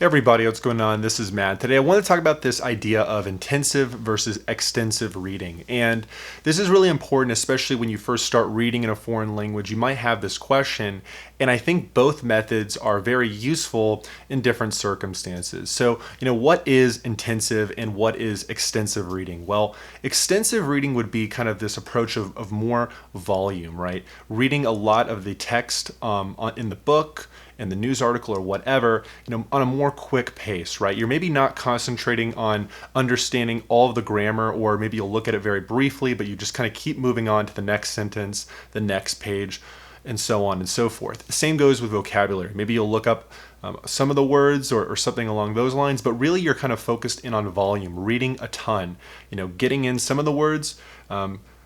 Hey everybody, what's going on? This is Matt. Today I want to talk about this idea of intensive versus extensive reading. And this is really important, especially when you first start reading in a foreign language. You might have this question, and I think both methods are very useful in different circumstances. So, what is intensive and what is extensive reading? Well, extensive reading would be kind of this approach of more volume, right? Reading a lot of the text in the book, in the news article or whatever, on a more quick pace, right? You're maybe not concentrating on understanding all of the grammar, or maybe you'll look at it very briefly, but you just kind of keep moving on to the next sentence, the next page, and so on and so forth. The same goes with vocabulary. Maybe you'll look up some of the words or something along those lines, but really you're kind of focused in on volume, reading a ton, getting in some of the words,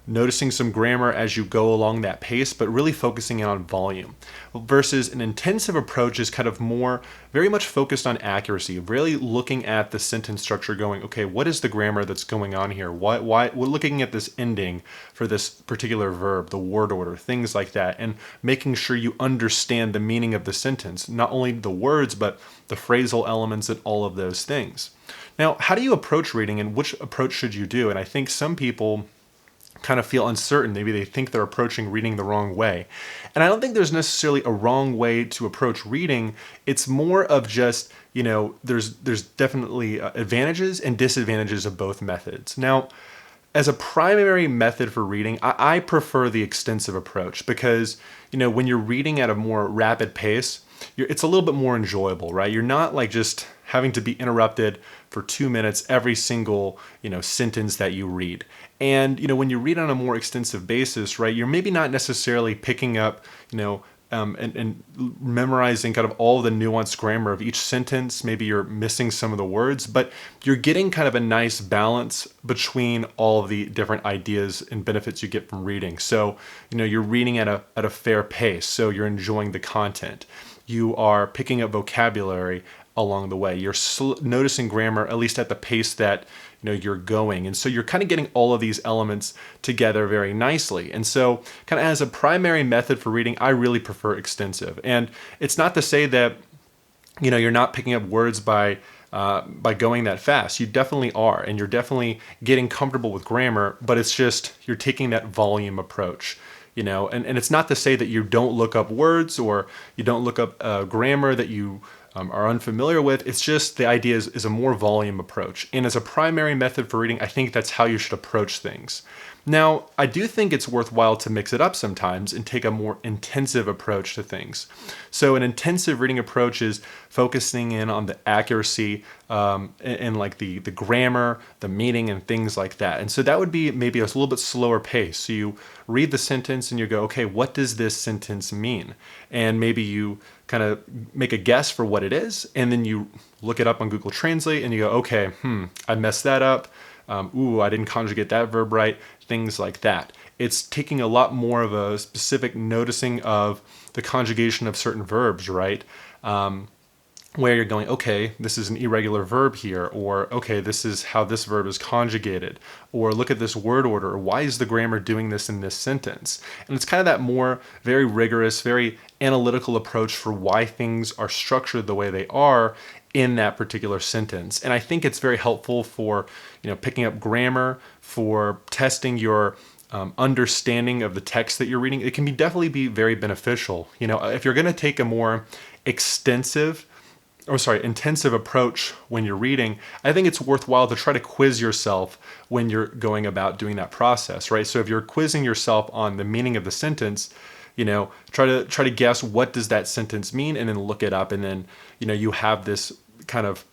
noticing some grammar as you go along that pace, but really focusing in on volume. Versus an intensive approach is kind of more, very much focused on accuracy, really looking at the sentence structure going, okay, what is the grammar that's going on here? Why we're looking at this ending for this particular verb, the word order, things like that, and making sure you understand the meaning of the sentence, not only the words, but the phrasal elements and all of those things. Now, how do you approach reading, and which approach should you do? And I think some people kind of feel uncertain. Maybe they think they're approaching reading the wrong way. And I don't think there's necessarily a wrong way to approach reading. It's more of just, there's definitely advantages and disadvantages of both methods. Now, as a primary method for reading, I prefer the extensive approach because, when you're reading at a more rapid pace, it's a little bit more enjoyable, right? You're not like just having to be interrupted for 2 minutes every single, sentence that you read. And, when you read on a more extensive basis, right, you're maybe not necessarily picking up, and memorizing kind of all the nuanced grammar of each sentence. Maybe you're missing some of the words, but you're getting kind of a nice balance between all of the different ideas and benefits you get from reading. So, you're reading at a fair pace, so you're enjoying the content. You are picking up vocabulary along the way. You're noticing grammar, at least at the pace that you're going. And so you're kind of getting all of these elements together very nicely. And so kind of as a primary method for reading, I really prefer extensive. And it's not to say that, you're not picking up words by going that fast. You definitely are. And you're definitely getting comfortable with grammar, but it's just, you're taking that volume approach. And it's not to say that you don't look up words or you don't look up grammar that you are unfamiliar with. It's just the idea is a more volume approach. And as a primary method for reading, I think that's how you should approach things. Now, I do think it's worthwhile to mix it up sometimes and take a more intensive approach to things. So an intensive reading approach is focusing in on the accuracy and like the grammar, the meaning, and things like that. And so that would be maybe a little bit slower pace. So you read the sentence and you go, okay, what does this sentence mean? And maybe you kind of make a guess for what it is, and then you look it up on Google Translate and you go, okay, I messed that up. I didn't conjugate that verb right, things like that. It's taking a lot more of a specific noticing of the conjugation of certain verbs, right? Where you're going, okay, this is an irregular verb here, or okay, this is how this verb is conjugated, or look at this word order, or why is the grammar doing this in this sentence? And it's kind of that more very rigorous, very analytical approach for why things are structured the way they are in that particular sentence. And I think it's very helpful for, picking up grammar, for testing your understanding of the text that you're reading. It can definitely be very beneficial. If you're going to take a more intensive approach when you're reading, I think it's worthwhile to try to quiz yourself when you're going about doing that process, right? So if you're quizzing yourself on the meaning of the sentence, try to guess what does that sentence mean, and then look it up, and then you have this kind of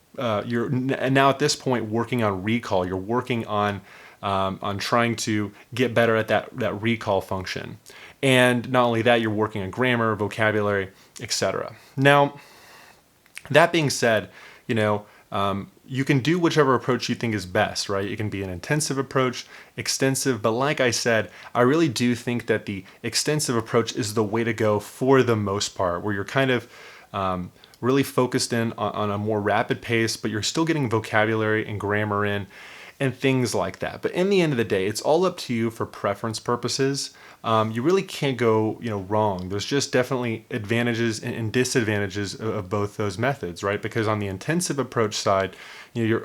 you're now at this point working on recall. You're working on trying to get better at that recall function, and not only that, you're working on grammar, vocabulary, etc. Now, that being said, you can do whichever approach you think is best, right? It can be an intensive approach, extensive, but like I said, I really do think that the extensive approach is the way to go for the most part, where you're kind of really focused in on a more rapid pace, but you're still getting vocabulary and grammar in and things like that. But in the end of the day, it's all up to you for preference purposes. you really can't go wrong. There's just definitely advantages and disadvantages of both those methods, right? Because on the intensive approach side, you're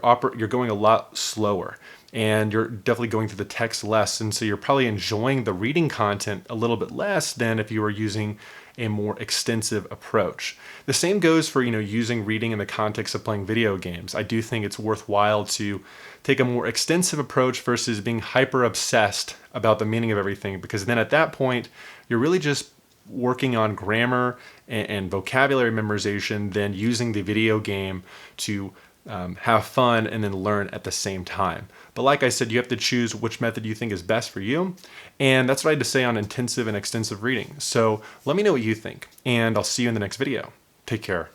going a lot slower, and you're definitely going through the text less, and so you're probably enjoying the reading content a little bit less than if you were using a more extensive approach. The same goes for using reading in the context of playing video games. I do think it's worthwhile to take a more extensive approach versus being hyper obsessed about the meaning of everything, because then at that point you're really just working on grammar and vocabulary memorization than using the video game to have fun and then learn at the same time. But like I said, you have to choose which method you think is best for you. And that's what I had to say on intensive and extensive reading. So let me know what you think, and I'll see you in the next video. Take care.